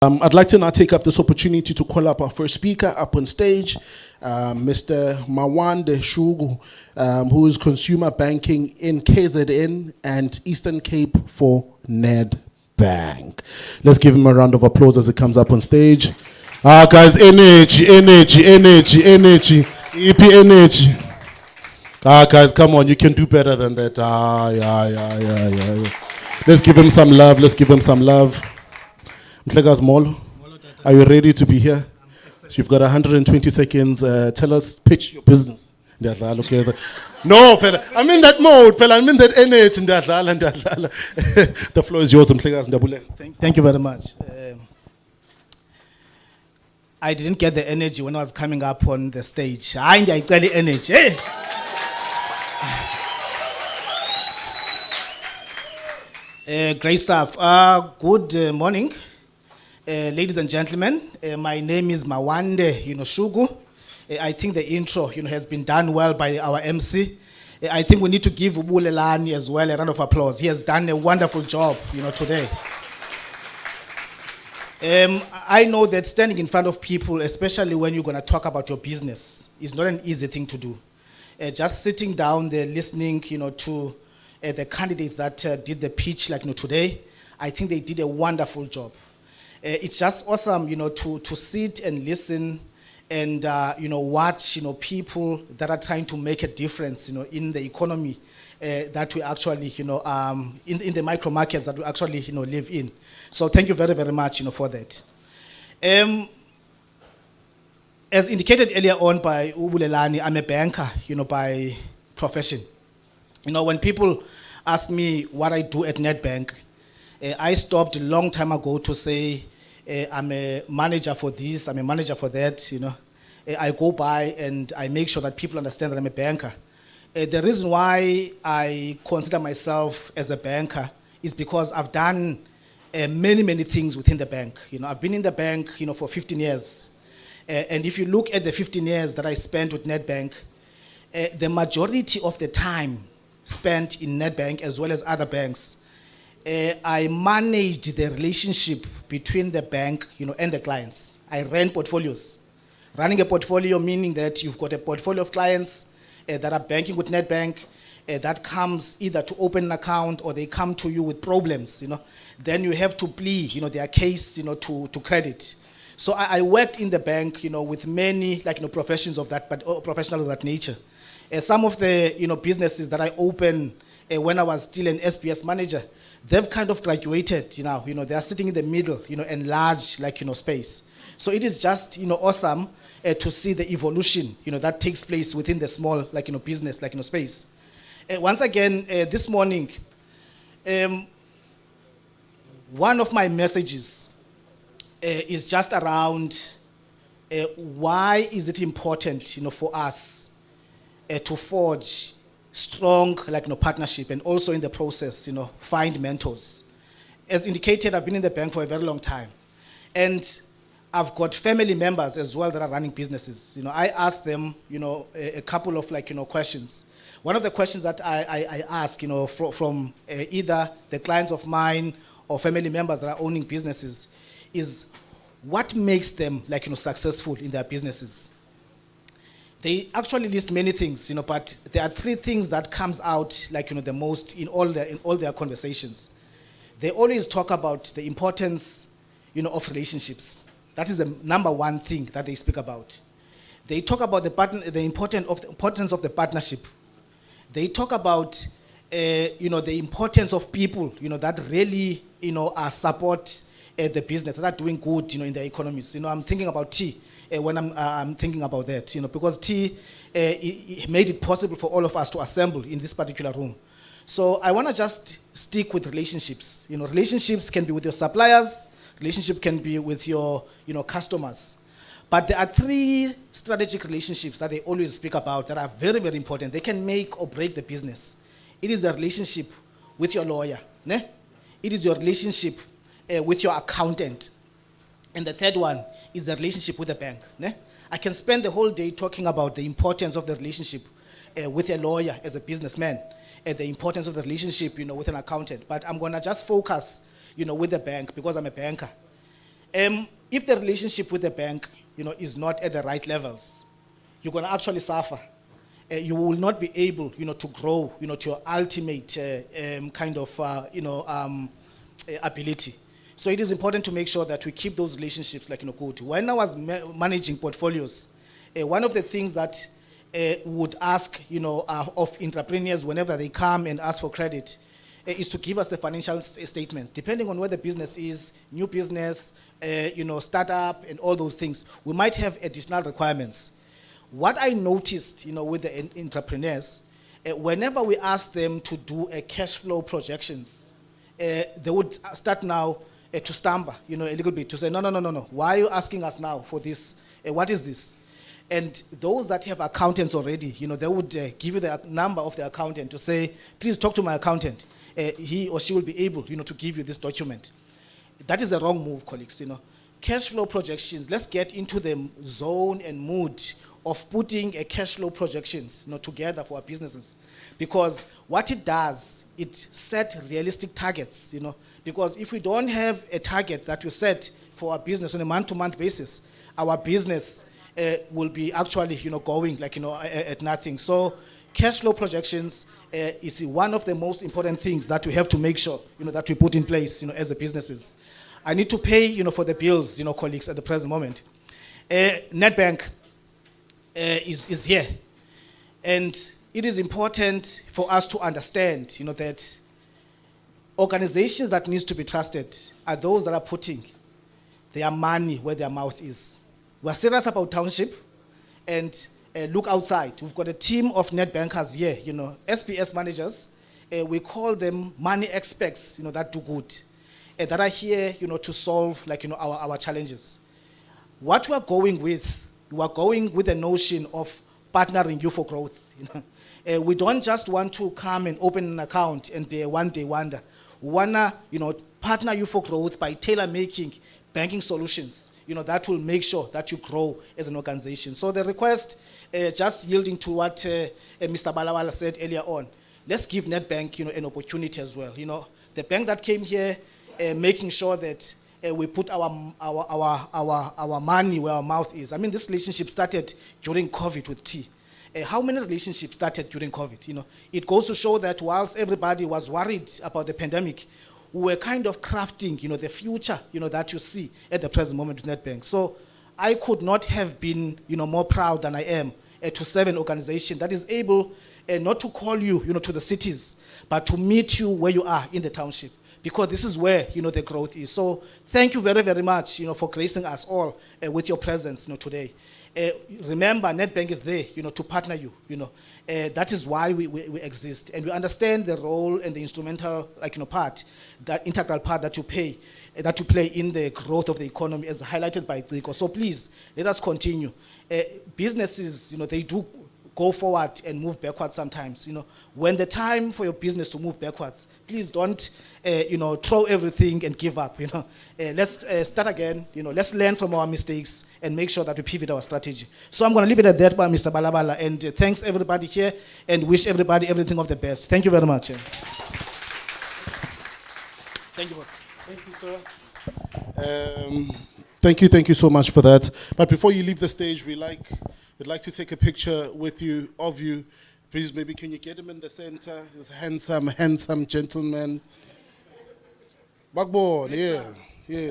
I'd like to now take up this opportunity to call up our first speaker up on stage, Mr. Mawande Shugu, who is consumer banking in KZN and Eastern Cape for Nedbank. Let's give him a round of applause as he comes up on stage. Guys, energy, EP energy. Guys, come on, you can do better than that. Yeah. Let's give him some love. Mhlegazi Molo, are you ready to be here? You've got 120 seconds. Tell us, pitch your business. No, Pela, I'm in that mode, Pela. I'm in that energy. The floor is yours, Mhlegazi Ndabule. Thank you very much. I didn't get the energy when I was coming up on the stage. I got the energy. Hey. Great stuff. Good morning. Ladies and gentlemen, my name is Mawande, Shugu. I think the intro, has been done well by our MC. I think we need to give Ubulelani as well a round of applause. He has done a wonderful job, today. I know that standing in front of people, especially when you're going to talk about your business, is not an easy thing to do. Just sitting down there listening, to the candidates that did the pitch, today, I think they did a wonderful job. It's just awesome, to sit and listen and, watch, people that are trying to make a difference, in the economy that we actually, in the micro markets that we actually, live in. So thank you very, very much, for that. As indicated earlier on by Ubulelani, I'm a banker, by profession. When people ask me what I do at Nedbank, I stopped a long time ago to say, I'm a manager for this, I'm a manager for that, I go by and I make sure that people understand that I'm a banker. The reason why I consider myself as a banker is because I've done many, many things within the bank. I've been in the bank, for 15 years. And if you look at the 15 years that I spent with Nedbank, the majority of the time spent in Nedbank as well as other banks, I managed the relationship between the bank, and the clients. I ran portfolios. Running a portfolio meaning that you've got a portfolio of clients that are banking with Nedbank that comes either to open an account or they come to you with problems, Then you have to plead, their case, to credit. So I worked in the bank, with many, professions of that, but professionals of that nature. Some of the, businesses that I opened when I was still an SBS manager, they've kind of graduated, they are sitting in the middle, and large, space. So it is just, awesome to see the evolution, that takes place within the small, business, space. Once again, this morning, one of my messages is just around why is it important, for us to forge strong, partnership, and also in the process, find mentors. As indicated, I've been in the bank for a very long time, and I've got family members as well that are running businesses. I ask them, a couple of questions. One of the questions that I ask, from either the clients of mine or family members that are owning businesses is what makes them successful in their businesses. They actually list many things, but there are three things that comes out the most in all their conversations. They always talk about the importance, of relationships. That is the number one thing that they speak about. They talk about the importance of the partnership. They talk about the importance of people, that really support the business, that are doing good, in the economies. I'm thinking about tea. When I'm thinking about that, because tea made it possible for all of us to assemble in this particular room. So I want to just stick with relationships. Relationships can be with your suppliers, relationship can be with your, customers. But there are three strategic relationships that they always speak about that are very, very important. They can make or break the business. It is the relationship with your lawyer. Ne? It is your relationship with your accountant. And the third one is the relationship with the bank. Ne? I can spend the whole day talking about the importance of the relationship with a lawyer as a businessman, and the importance of the relationship, with an accountant. But I'm going to just focus, with the bank because I'm a banker. If the relationship with the bank, is not at the right levels, you're going to actually suffer. You will not be able, to grow, to your ultimate ability. So it is important to make sure that we keep those relationships good. When I was managing portfolios, one of the things that would ask, of entrepreneurs whenever they come and ask for credit is to give us the financial statements. Depending on where the business is, new business, startup and all those things, we might have additional requirements. What I noticed, with the entrepreneurs, whenever we ask them to do a cash flow projections, they would start now to stumble, a little bit, to say, no. Why are you asking us now for this? What is this? And those that have accountants already, they would give you the number of the accountant to say, please talk to my accountant. He or she will be able, to give you this document. That is a wrong move, colleagues. Cash flow projections, let's get into the zone and mood of putting a cash flow projections, together for our businesses. Because what it does, it set realistic targets, Because if we don't have a target that we set for our business on a month-to-month basis, our business will be actually, going at nothing. So cash flow projections is one of the most important things that we have to make sure, that we put in place, as a businesses. I need to pay, for the bills, colleagues, at the present moment. Nedbank is here. And it is important for us to understand, that organizations that needs to be trusted are those that are putting their money where their mouth is. We're serious about township, and look outside. We've got a team of Nedbankers here, SPS managers. We call them money experts, that do good, that are here, to solve, our challenges. What we're going with the notion of partnering you for growth. We don't just want to come and open an account and be a one-day wonder. We wanna, partner you for growth by tailor-making banking solutions, that will make sure that you grow as an organization. So the request, just yielding to what Mr. Balawala said earlier on, let's give Nedbank, an opportunity as well. The bank that came here, making sure that we put our money where our mouth is. I mean, this relationship started during COVID with T. How many relationships started during COVID? It goes to show that whilst everybody was worried about the pandemic, we were kind of crafting, the future, that you see at the present moment with Nedbank. So I could not have been, more proud than I am to serve an organization that is able not to call you, to the cities, but to meet you where you are in the township, because this is where, the growth is. So thank you very, very much, for gracing us all with your presence, today. Remember, Nedbank is there, to partner you, that is why we exist. And we understand the role and the instrumental, part, that integral part that you play in the growth of the economy, as highlighted by Trico. So please, let us continue. Businesses, they do go forward and move backwards sometimes. When the time for your business to move backwards, please don't, throw everything and give up. Let's start again. Let's learn from our mistakes and make sure that we pivot our strategy. So I'm going to leave it at that, Mr. Balabala, and thanks everybody here, and wish everybody everything of the best. Thank you very much. Thank you, boss. Thank you, sir. Thank you so much for that. But before you leave the stage, we'd like to take a picture with you, of you. Please, maybe can you get him in the center? This handsome gentleman. Backbone, yeah.